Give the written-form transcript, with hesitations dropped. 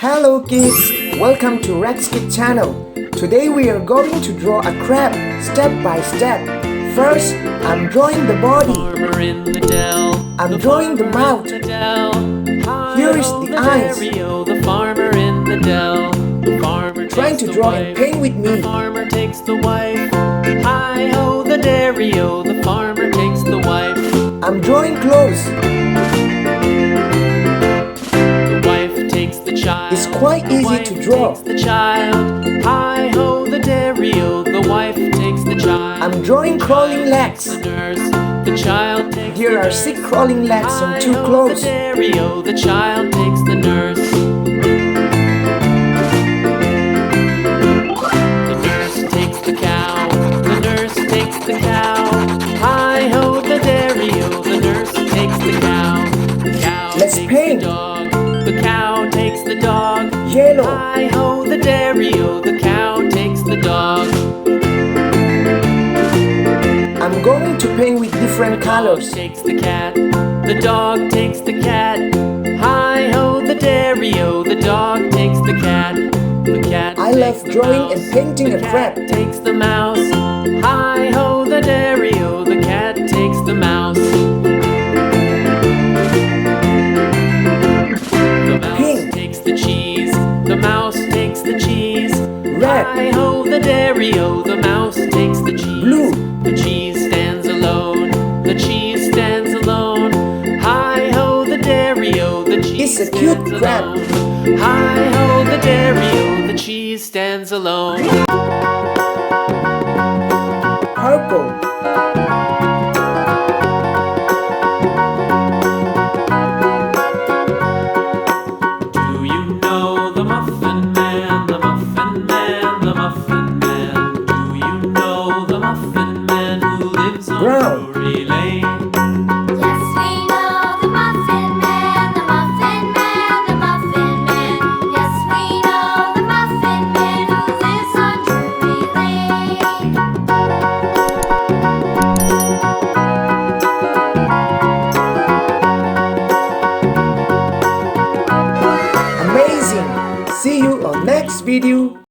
Hello kids, welcome to Rex Kid channel. Today we are going to draw a crab step by step. First, I'm drawing the body. I'm drawing the mouth. Here is the eyes. Trying to draw and paint with me. The farmer takes the wife. Hi-ho, the dairy-o. The farmer takes the wife. I'm drawing clothes. The wife takes the child. It's quite easy to draw. The child. Hi-ho, the dairy-o. The wife takes the child. I'm drawing crawling legs. The nurse. The child takes Here are 6 crawling legs on 2 clothes. The dairy-o. The child takes the nurse. The nurse takes the cow. The nurse takes the cow. Hi-ho, the dairy-o. The nurse takes the cow. The cow Let's takes paint. the dog. The cow takes the dog. Yellow. Hi-ho, the dairy-o. The cow takes the dog. I'm going to paint with different colors. The dog takes the cat. The dog takes the cat. Hi-ho, the dairy-o. The dog takes the cat. The cat I love drawing and painting a crab. The cat takes the mouse. Hi-ho, the dairy-o. The cat takes the mouse. The mouse Pink. takes the cheese. The mouse takes the cheese. Red. Hi-ho, the dairy-o. The mouse takes the cheese. Blue. The cheese stands alone. The cheese stands alone. Hi-ho, the dairy-o. The cheese It's a cute stands crab. alone. Hi-ho, the dairy-o. The cheese stands alone. Purple. Do you know the Muffin Man? The Muffin Man, the Muffin Man. Do you know the Muffin Man who lives on Brown. Drury Lane? Yes, we know the Muffin Man, the Muffin Man, the Muffin Man. Yes, we know the Muffin Man who lives on Drury Lane. Amazing! See you on next video.